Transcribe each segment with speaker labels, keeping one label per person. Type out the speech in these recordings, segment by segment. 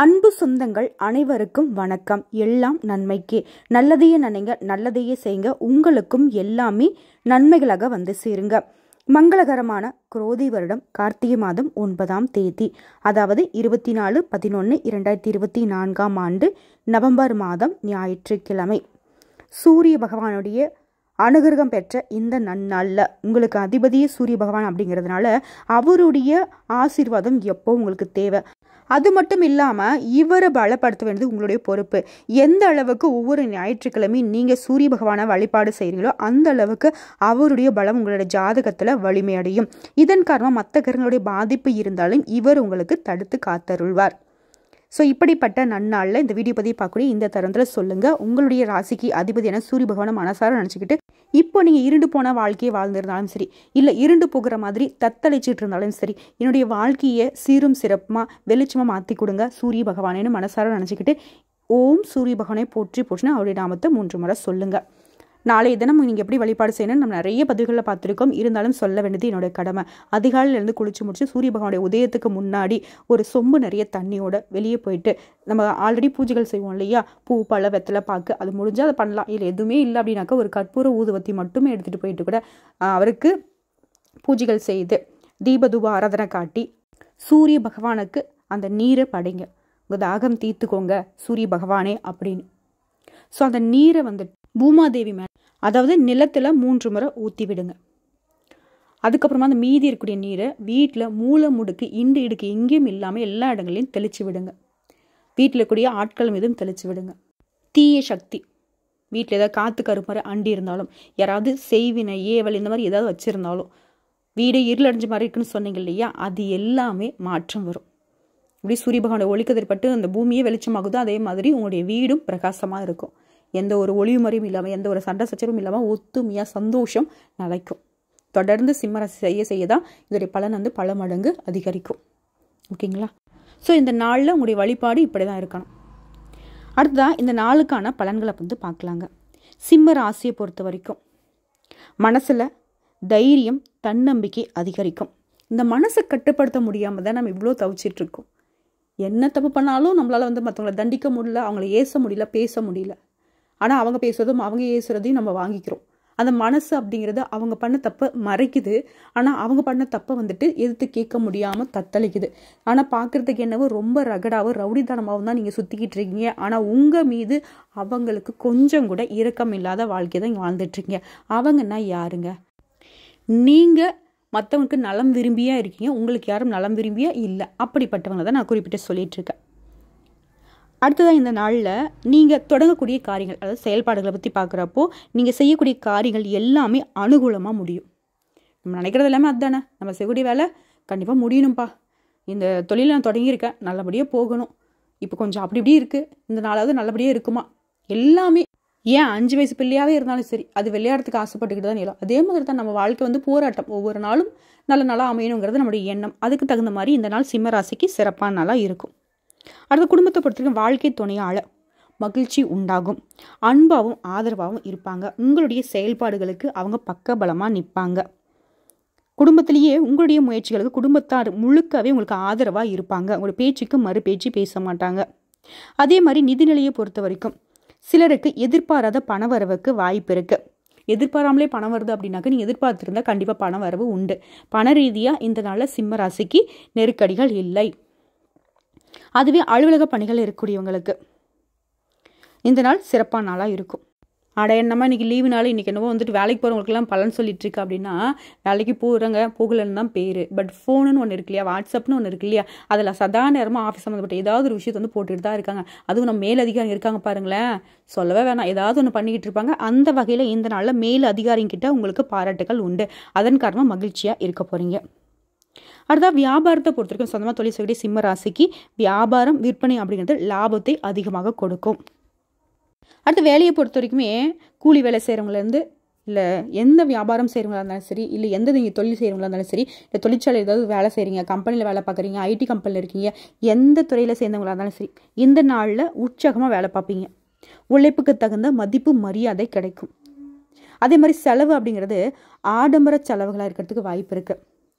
Speaker 1: அன்பு சொந்தங்கள் அனைவருக்கும் வணக்கம். எல்லாம் நன்மைக்கே. நல்லதையே நினைங்க, நல்லதையே செய்யுங்க. உங்களுக்கும் எல்லாமே நன்மைகளாக வந்து சேருங்க. மங்களகரமான குரோதி வருடம் கார்த்திகை மாதம் 9ஆம் தேதி, அதாவது 24/11/2024 ஆண்டு நவம்பர் மாதம் ஞாயிற்றுக்கிழமை. சூரிய பகவானுடைய அனுகிரகம் பெற்ற இந்த நன்னாளில் உங்களுக்கு அதிபதியே சூரிய பகவான் அப்படிங்கிறதுனால அவருடைய ஆசீர்வாதம் எப்போ உங்களுக்கு தேவை. அது மட்டும் இல்லாமல் இவரை பலப்படுத்த வேண்டியது உங்களுடைய பொறுப்பு. எந்த அளவுக்கு ஒவ்வொரு ஞாயிற்றுக்கிழமையும் நீங்கள் சூரிய பகவானை வழிபாடு செய்கிறீங்களோ அந்த அளவுக்கு அவருடைய பலம் உங்களுடைய ஜாதகத்தில் வலிமையடையும். இதன் காரணமாக மற்ற கிரகங்களுடைய பாதிப்பு இருந்தாலும் இவர் உங்களுக்கு தடுத்து காத்தருள்வார். ஸோ இப்படிப்பட்ட நன்னாளில் இந்த வீடியோ பதிவு பார்க்கக்கூடிய இந்த தருணத்தில் சொல்லுங்கள், உங்களுடைய ராசிக்கு அதிபதியான சூரிய பகவானை மனசார நினச்சிக்கிட்டு இப்போ நீங்கள் இருண்டு போன வாழ்க்கையை வாழ்ந்திருந்தாலும் சரி, இல்லை இருண்டு போகிற மாதிரி தத்தளிச்சிட்டு இருந்தாலும் சரி, என்னுடைய வாழ்க்கையை சீரும் சிறப்புமாக வெளிச்சமாக மாற்றி கொடுங்க சூரிய பகவானேன்னு மனசார நினச்சிக்கிட்டு ஓம் சூரிய பகவானை போற்றி போற்றினா அவருடைய நாமத்தை 3 முறை சொல்லுங்கள். நாளைய தினம் நீங்கள் எப்படி வழிபாடு செய்யணும்னு நம்ம நிறைய பதிவுகளில் பார்த்துருக்கோம். இருந்தாலும் சொல்ல வேண்டியது என்னுடைய கடமை. அதிகாலையிலேருந்து குளிச்சு முடிச்சு சூரிய பகவானுடைய உதயத்துக்கு முன்னாடி ஒரு சொம்பு நிறைய தண்ணியோட வெளியே போயிட்டு, நம்ம ஆல்ரெடி பூஜைகள் செய்வோம் இல்லையா, பூ பழ வெத்தலை பாக்கு, அது முடிஞ்சால் அதை பண்ணலாம். இல்லை எதுவுமே இல்லை அப்படின்னாக்கா ஒரு கற்பூர ஊதுவத்தி மட்டுமே எடுத்துகிட்டு போயிட்டு கூட அவருக்கு பூஜைகள் செய்து தீபதூப ஆராதனை காட்டி சூரிய பகவானுக்கு அந்த நீரை படைங்க. உங்கள் தாகம் தீர்த்துக்கோங்க சூரிய பகவானே அப்படின்னு. ஸோ அந்த நீரை வந்துட்டு பூமாதேவி மேலே, அதாவது நிலத்தில் 3 முறை ஊற்றி விடுங்க. அதுக்கப்புறமா அந்த மீதி இருக்கக்கூடிய நீரை வீட்டில் மூளை முடுக்கு இண்டு இடுக்கு எங்கேயும் இல்லாமல் எல்லா இடங்களையும் தெளித்து விடுங்க. வீட்டில் இருக்கக்கூடிய ஆட்கள் மீதும் தெளித்து விடுங்க. தீய சக்தி வீட்டில் ஏதாவது காற்று கருப்பறை அண்டி இருந்தாலும், யாராவது செய்வினை ஏவல் இந்த மாதிரி ஏதாவது வச்சுருந்தாலும், வீடு இருளடைஞ்ச மாதிரி இருக்குன்னு சொன்னீங்க இல்லையா, அது எல்லாமே மாற்றம் வரும். இப்படி சூரிய பகவானோட ஒளிக்கதிர்பட்டு அந்த பூமியே வெளிச்சமாகுதோ அதே மாதிரி உங்களுடைய வீடும் பிரகாசமாக இருக்கும். எந்த ஒரு ஒளிவுமறையும் இல்லாமல், எந்த ஒரு சண்டை சச்சரவும் இல்லாமல் ஒத்துமையாக சந்தோஷம் நிலைக்கும். தொடர்ந்து சிம்மராசி செய்ய தான் இதோடைய பலன் வந்து பல மடங்கு அதிகரிக்கும். ஓகேங்களா? ஸோ இந்த நாளில் உங்களுடைய வழிபாடு இப்படி தான் இருக்கணும். அடுத்ததான் இந்த நாளுக்கான பலன்களை வந்து பார்க்கலாங்க. சிம்ம ராசியை பொறுத்த வரைக்கும் மனசில் தைரியம் தன்னம்பிக்கை அதிகரிக்கும். இந்த மனசை கட்டுப்படுத்த முடியாமல் தான் நம்ம இவ்வளோ தவிச்சிட்ருக்கோம். என்ன தப்பு பண்ணாலும் நம்மளால் வந்து மற்றவங்களை தண்டிக்க முடியல, அவங்கள ஏச முடியல, பேச முடியல. ஆனால் அவங்க பேசுறதும் அவங்க ஏசுறதையும் நம்ம வாங்கிக்கிறோம். அந்த மனசு அப்படிங்கிறது அவங்க பண்ண தப்பை மறைக்குது. ஆனால் அவங்க பண்ண தப்பை வந்துட்டு எதிர்த்து கேட்க முடியாமல் தத்தளிக்குது. ஆனால் பார்க்குறதுக்கு என்னவோ ரொம்ப ரகடாகவும் ரவுடித்தனமாகவும் தான் நீங்கள் சுற்றிக்கிட்டு இருக்கீங்க. ஆனால் உங்கள் மீது அவங்களுக்கு கொஞ்சம் கூட இரக்கம் இல்லாத வாழ்க்கை தான் இங்கே வாழ்ந்துட்டுருக்கீங்க. அவங்கன்னா யாருங்க? நீங்கள் மற்றவங்களுக்கு நலம் விரும்பியாக இருக்கீங்க, உங்களுக்கு யாரும் நலம் விரும்பியாக இல்லை. அப்படிப்பட்டவங்க தான் நான் குறிப்பிட்டு சொல்லிட்டு இருக்கேன். அடுத்ததான் இந்த நாளில் நீங்கள் தொடங்கக்கூடிய காரியங்கள், அதாவது செயல்பாடுகளை பற்றி பார்க்குறப்போ நீங்கள் செய்யக்கூடிய காரியங்கள் எல்லாமே அனுகூலமாக முடியும். நம்ம நினைக்கிறது எல்லாமே அதுதானே, நம்ம செய்யக்கூடிய வேலை கண்டிப்பாக முடியணும்ப்பா, இந்த தொழிலை நான் தொடங்கியிருக்கேன், நல்லபடியாக போகணும், இப்போ கொஞ்சம் அப்படி இப்படி இருக்குது, இந்த நாளாவது நல்லபடியாக இருக்குமா, எல்லாமே. ஏன் 5 வயசு பிள்ளையாகவே இருந்தாலும் சரி, அது விளையாடுறதுக்கு ஆசைப்பட்டுக்கிட்டு தான் நிலம். அதே மாதிரி தான் நம்ம வாழ்க்கை வந்து போராட்டம். ஒவ்வொரு நாளும் நல்ல நாளாக அமையணுங்கிறது நம்முடைய எண்ணம். அதுக்கு தகுந்த மாதிரி இந்த நாள் சிம்ம ராசிக்கு சிறப்பான நாளாக இருக்கும். அடுத்த குடும்பத்தை பொறுத்தவரைக்கும் வாழ்க்கை துணையால் மகிழ்ச்சி உண்டாகும். அன்பாகவும் ஆதரவாகவும் இருப்பாங்க. உங்களுடைய செயல்பாடுகளுக்கு அவங்க பக்கபலமாக நிற்பாங்க. குடும்பத்திலேயே உங்களுடைய முயற்சிகளுக்கு குடும்பத்தார் முழுக்கவே உங்களுக்கு ஆதரவாக இருப்பாங்க. உங்களுடைய பேச்சுக்கு மறு பேச்சு பேச மாட்டாங்க. அதே மாதிரி நிதிநிலையை பொறுத்த வரைக்கும் சிலருக்கு எதிர்பாராத பண வரவுக்கு வாய்ப்பு இருக்குது. எதிர்பாராமலே பணம் வருது அப்படின்னாக்க நீங்கள் எதிர்பார்த்துருந்தா கண்டிப்பாக பண வரவு உண்டு. பண ரீதியாக இந்த நாளில் சிம்ம ராசிக்கு நெருக்கடிகள் இல்லை. அதுவே அலுவலக பணிகள் இருக்கக்கூடியவங்களுக்கு இந்த நாள் சிறப்பான நாளாக இருக்கும். என்னமா இன்றைக்கி லீவுனால இன்றைக்கி என்னவோ வந்துட்டு வேலைக்கு போகிறவங்களுக்குலாம் பலன் சொல்லிட்டு இருக்கு அப்படின்னா, வேலைக்கு போகிறவங்க போகலன்னு தான் பேர். பட் ஃபோனுன்னு ஒன்று இருக்கு இல்லையா, வாட்ஸ்அப்னு ஒன்று இருக்கு இல்லையா, அதில் சதா நேரமாக ஆஃபீஸ் சம்மந்தப்பட்ட ஏதாவது ஒரு விஷயத்தை வந்து போட்டுட்டு தான் இருக்காங்க. அதுவும் நம்ம மேல் அதிகாரி இருக்காங்க பாருங்களேன், சொல்லவே வேணாம், ஏதாவது ஒன்று பண்ணிக்கிட்டு இருப்பாங்க. அந்த வகையில் இந்த நாளில் மேல் அதிகாரிங்கிட்ட உங்களுக்கு பாராட்டுகள் உண்டு. அதன் காரணமாக மகிழ்ச்சியாக இருக்க போகிறீங்க. அடுத்தா வியாபாரத்தை பொறுத்த வரைக்கும் சொந்தமாக தொழில் செய்யக்கூடிய சிம்ம ராசிக்கு வியாபாரம் விற்பனை அப்படிங்கிறது லாபத்தை அதிகமாக கொடுக்கும். அடுத்த வேலையை பொறுத்த வரைக்குமே கூலி வேலை செய்கிறவங்களேருந்து, இல்லை எந்த வியாபாரம் செய்கிறவங்களா இருந்தாலும் சரி, இல்லை எந்த நீங்கள் தொழில் செய்கிறவங்களா இருந்தாலும் சரி, இல்லை தொழிற்சாலை ஏதாவது வேலை செய்கிறீங்க, கம்பெனியில் வேலை பார்க்குறீங்க, ஐடி கம்பெனியில் இருக்கீங்க, எந்த துறையில் சேர்ந்தவங்களா இருந்தாலும் சரி, இந்த நாளில் உற்சாகமாக வேலை பார்ப்பீங்க. உழைப்புக்கு தகுந்த மதிப்பு மரியாதை கிடைக்கும். அதே மாதிரி செலவு அப்படிங்கிறது ஆடம்பர செலவுகளாக இருக்கிறதுக்கு வாய்ப்பு இருக்குது.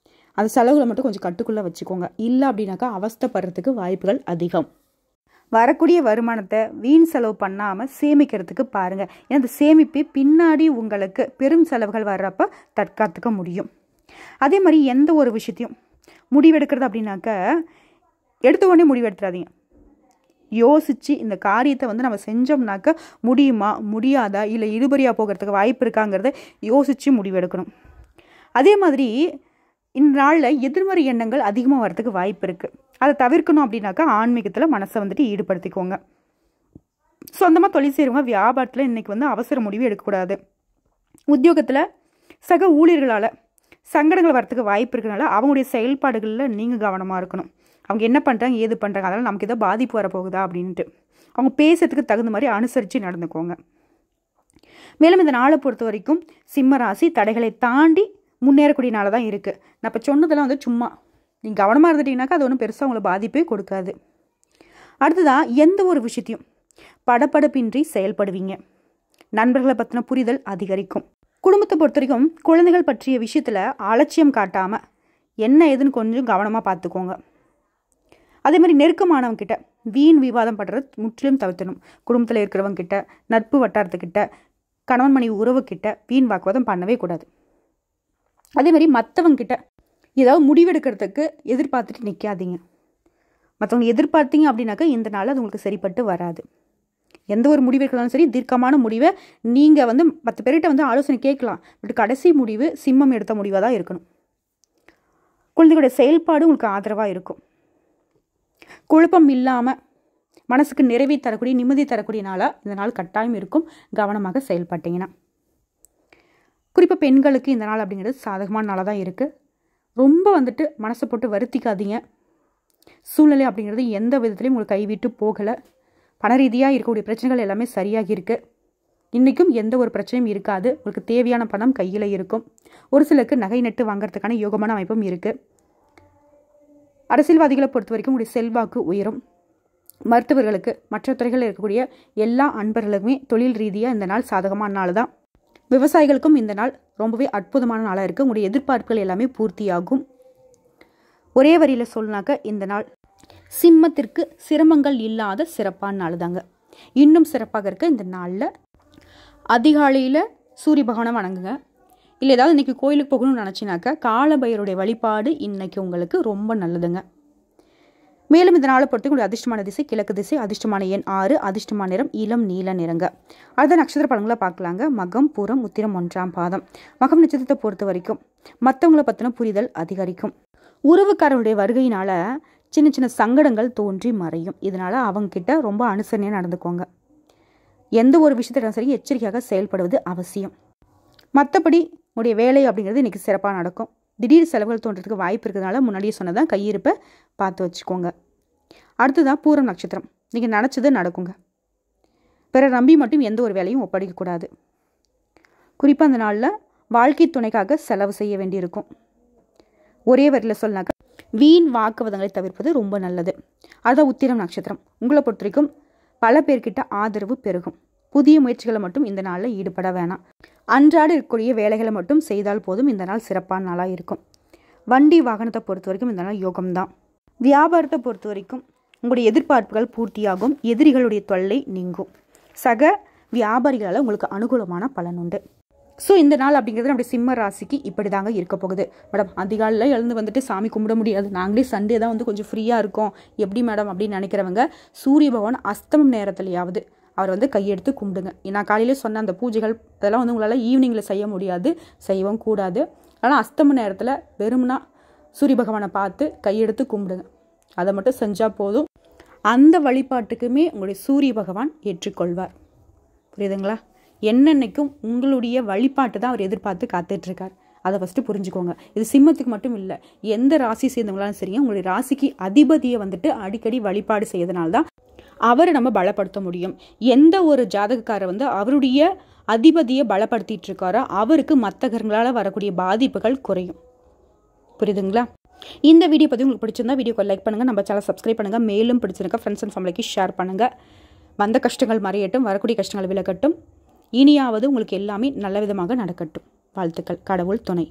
Speaker 1: அந்த செலவுகளை மட்டும் கொஞ்சம் கட்டுக்குள்ளே வச்சுக்கோங்க. இல்லை அப்படின்னாக்கா அவஸ்தைப்படுறதுக்கு வாய்ப்புகள் அதிகம். வரக்கூடிய வருமானத்தை வீண் செலவு பண்ணாமல் சேமிக்கிறதுக்கு பாருங்கள். ஏன்னா அந்த சேமிப்பு பின்னாடி உங்களுக்கு பெரும் செலவுகள் வர்றப்ப தற்காத்துக்க முடியும். அதே மாதிரி எந்த ஒரு விஷயத்தையும் முடிவெடுக்கிறது அப்படின்னாக்க எடுத்த உடனே முடிவெடுத்துறாதீங்க. யோசித்து இந்த காரியத்தை நம்ம செஞ்சோம்னாக்க முடியுமா முடியாதா இல்லை இழுபறியாக போகிறதுக்கு வாய்ப்பு இருக்காங்கிறத யோசித்து முடிவெடுக்கணும். அதே மாதிரி இந்த நாளில் எதிர்மறை எண்ணங்கள் அதிகமாக வர்றதுக்கு வாய்ப்பு இருக்குது. அதை தவிர்க்கணும் அப்படின்னாக்கா ஆன்மீகத்தில் மனசை ஈடுபடுத்திக்கோங்க. சொந்தமாக தொழில் செய்கிறவங்க வியாபாரத்தில் இன்றைக்கி அவசர முடிவு எடுக்கக்கூடாது. உத்தியோகத்தில் சக ஊழியர்களால் சங்கடங்கள் வரத்துக்கு வாய்ப்பு இருக்கிறனால அவங்களுடைய செயல்பாடுகளில் நீங்கள் கவனமாக இருக்கணும். அவங்க என்ன பண்ணுறாங்க ஏது பண்ணுறாங்க அதனால் நமக்கு ஏதோ பாதிப்பு வரப்போகுதா அப்படின்ட்டு அவங்க பேசுறதுக்கு தகுந்த மாதிரி அனுசரித்து நடந்துக்கோங்க. மேலும் இந்த நாளை பொறுத்த வரைக்கும் சிம்ம ராசி தடைகளை தாண்டி முன்னேறக்கூடிய நாளாக தான் இருக்குது. நான் இப்போ சொன்னதெல்லாம் சும்மா நீங்கள் கவனமாக இருந்துட்டீங்கன்னாக்கா அது ஒன்றும் பெருசாக உங்களை பாதிப்பே கொடுக்காது. அடுத்ததான் எந்த ஒரு விஷயத்தையும் படப்படப்பின்றி செயல்படுவீங்க. நண்பர்களை பற்றின புரிதல் அதிகரிக்கும். குடும்பத்தை பொறுத்த வரைக்கும் குழந்தைகள் பற்றிய விஷயத்தில் அலட்சியம் காட்டாமல் என்ன ஏதுன்னு கொஞ்சம் கவனமாக பார்த்துக்கோங்க. அதே மாதிரி நெருக்கமானவங்க கிட்ட வீண் விவாதம் பண்ணுறது முற்றிலும் தவிர்த்தணும். குடும்பத்தில் இருக்கிறவங்க கிட்ட, நட்பு வட்டாரத்துக்கிட்ட, கணவன் மனைவி உறவுக்கிட்ட வீண் வாக்குவாதம் பண்ணவே கூடாது. அதே மாதிரி மற்றவங்க கிட்ட ஏதாவது முடிவெடுக்கிறதுக்கு எதிர்பார்த்துட்டு நிற்காதீங்க. மற்றவங்க எதிர்பார்த்தீங்க அப்படின்னாக்கா இந்த நாள் அது உங்களுக்கு சரிப்பட்டு வராது. எந்த ஒரு முடிவு எடுக்கலாலும் சரி தீர்க்கமான முடிவை நீங்கள் 10 பேர்கிட்ட ஆலோசனை கேட்கலாம். பட் கடைசி முடிவு சிம்மம் எடுத்த முடிவாக தான் இருக்கணும். குழந்தைகளுடைய செயல்பாடு உங்களுக்கு ஆதரவாக இருக்கும். குழப்பம் இல்லாமல் மனசுக்கு நிறைவை தரக்கூடிய நிம்மதி தரக்கூடிய நாளாக இந்த நாள் கட்டாயம் இருக்கும். கவனமாக செயல்பட்டீங்கன்னா குறிப்பாக பெண்களுக்கு இந்த நாள் அப்படிங்கிறது சாதகமான நாளாக தான் இருக்குது. ரொம்ப மனசை போட்டு வருத்திக்காதீங்க. சூழ்நிலை அப்படிங்கிறது எந்த விதத்துலையும் உங்களுக்கு கைவிட்டு போகலை. பண ரீதியாக இருக்கக்கூடிய பிரச்சனைகள் எல்லாமே சரியாகி இருக்குது. இன்றைக்கும் எந்த ஒரு பிரச்சனையும் இருக்காது. உங்களுக்கு தேவையான பணம் கையில் இருக்கும். ஒரு சிலருக்கு நகை நட்டு வாங்கிறதுக்கான யோகமான அமைப்பும் இருக்குது. அரசியல்வாதிகளை பொறுத்த வரைக்கும் உங்களுடைய செல்வாக்கு உயரும். மருத்துவர்களுக்கு மற்ற துறைகளில் இருக்கக்கூடிய எல்லா அன்பர்களுக்குமே தொழில் ரீதியாக இந்த நாள் சாதகமான நாள் தான். விவசாயிகளுக்கும் இந்த நாள் ரொம்பவே அற்புதமான நாளாக இருக்குது. உங்களுடைய எதிர்பார்ப்புகள் எல்லாமே பூர்த்தியாகும். ஒரே வரியில் சொன்னாக்க இந்த நாள் சிம்மத்திற்கு சிரமங்கள் இல்லாத சிறப்பான நாள் தாங்க. இன்னும் சிறப்பாக இருக்க இந்த நாளில் அதிகாலையில் சூரிய பகவானை வணங்குங்க. இல்லை ஏதாவது இன்றைக்கி கோயிலுக்கு போகணும்னு நினச்சினாக்கா காலபைரருடைய வழிபாடு இன்றைக்கி உங்களுக்கு ரொம்ப நல்லதுங்க. மேலும் இந்த நாளை பொறுத்து உங்களுடைய அதிர்ஷ்டமான திசை கிழக்கு திசை, அதிர்ஷ்டமான எண் 6, அதிர்ஷ்டமான நிறம் இளம் நீல நிறங்க. அடுத்த நட்சத்திர பலன்களை பார்க்கலாங்க. மகம், பூரம், உத்திரம் 1ஆம் பாதம். மகம் நட்சத்திரத்தை பொறுத்த வரைக்கும் மற்றவங்களை பற்றின புரிதல் அதிகரிக்கும். உறவுக்காரருடைய வருகையினால சின்ன சின்ன சங்கடங்கள் தோன்றி மறையும். இதனால் அவங்கக்கிட்ட ரொம்ப அனுசரணையாக நடந்துக்கோங்க. எந்த ஒரு விஷயத்திலும் சரி எச்சரிக்கையாக செயல்படுவது அவசியம். மற்றபடி உடைய வேலை அப்படிங்கிறது இன்றைக்கி சிறப்பாக நடக்கும். திடீர் செலவுகள் தோன்றதுக்கு வாய்ப்பு இருக்கிறதுனால முன்னாடியே சொன்னதான் கையிருப்பை பார்த்து வச்சுக்கோங்க. அடுத்ததான் பூரம் நட்சத்திரம். நீங்கள் நினச்சது நடக்குங்க. பிறர் நம்பி மட்டும் எந்த ஒரு வேலையும் ஒப்படைக்கக்கூடாது. குறிப்பாக அந்த நாளில் வாழ்க்கை துணைக்காக செலவு செய்ய வேண்டியிருக்கும். ஒரே வரியில் சொன்னாக்க வீண் வாக்குவாதங்களை தவிர்ப்பது ரொம்ப நல்லது. அதுதான் உத்திரம் நட்சத்திரம். உங்களை பொறுத்த வரைக்கும் பல பேர்கிட்ட ஆதரவு பெருகும். புதிய முயற்சிகளை மட்டும் இந்த நாளில் ஈடுபட வேணாம். அன்றாட இருக்கக்கூடிய வேலைகளை மட்டும் செய்தால் போதும். இந்த நாள் சிறப்பான நாளாக இருக்கும். வண்டி வாகனத்தை பொறுத்த வரைக்கும் இந்த நாள் யோகம்தான். வியாபாரத்தை பொறுத்த வரைக்கும் உங்களுடைய எதிர்பார்ப்புகள் பூர்த்தியாகும். எதிரிகளுடைய தொல்லை நீங்கும். சக வியாபாரிகளால் உங்களுக்கு அனுகூலமான பலன் உண்டு. ஸோ இந்த நாள் அப்படிங்கிறது நம்முடைய சிம்ம ராசிக்கு இப்படி தாங்க இருக்க போகுது. மேடம் அதிகாலையில் எழுந்து சாமி கும்பிட முடியாது, நாங்களே சண்டே தான் கொஞ்சம் ஃப்ரீயாக இருக்கோம், எப்படி மேடம் அப்படின்னு நினைக்கிறவங்க சூரிய பகவான் அஸ்தமம் நேரத்துலையாவது அவர் கையெடுத்து கும்பிடுங்க. நான் காலையில் சொன்ன அந்த பூஜைகள் அதெல்லாம் உங்களால் ஈவினிங்கில் செய்ய முடியாது, செய்யவும் கூடாது. ஆனால் அஸ்தம நேரத்தில் வெறும்னா சூரிய பகவானை பார்த்து கையெடுத்து கும்பிடுங்க. அதை மட்டும் செஞ்சால் போதும். அந்த வழிபாட்டுக்குமே உங்களுடைய சூரிய பகவான் ஏற்றுக்கொள்வார். புரியுதுங்களா? என்னென்னைக்கும் உங்களுடைய வழிபாட்டு தான் அவர் எதிர்பார்த்து காத்துட்ருக்கார். அதை ஃபஸ்ட்டு புரிஞ்சுக்கோங்க. இது சிம்மத்துக்கு மட்டும் இல்லை, எந்த ராசி சேர்ந்தவங்களாலும் சரிங்க. உங்களுடைய ராசிக்கு அதிபதியை அடிக்கடி வழிபாடு செய்யறதுனால்தான் அவரை நம்ம பலப்படுத்த முடியும். எந்த ஒரு ஜாதகக்காரர் அவருடைய அதிபதியை பலப்படுத்திட்டு இருக்காரோ அவருக்கு மற்ற கிரகங்களால் வரக்கூடிய பாதிப்புகள் குறையும். புரியுதுங்களா? இந்த வீடியோ பற்றி உங்களுக்கு பிடிச்சிருந்தா வீடியோக்கு லைக் பண்ணுங்கள், நம்ம சேனல் சப்ஸ்கிரைப் பண்ணுங்கள். மேலும் பிடிச்சிருக்க ஃப்ரெண்ட்ஸ் அண்ட் ஃபேமிலிக்கு ஷேர் பண்ணுங்கள். வந்த கஷ்டங்கள் மறையட்டும், வரக்கூடிய கஷ்டங்கள் விலகட்டும். இனியாவது உங்களுக்கு எல்லாமே நல்ல விதமாக நடக்கட்டும். வாழ்த்துக்கள். கடவுள் துணை.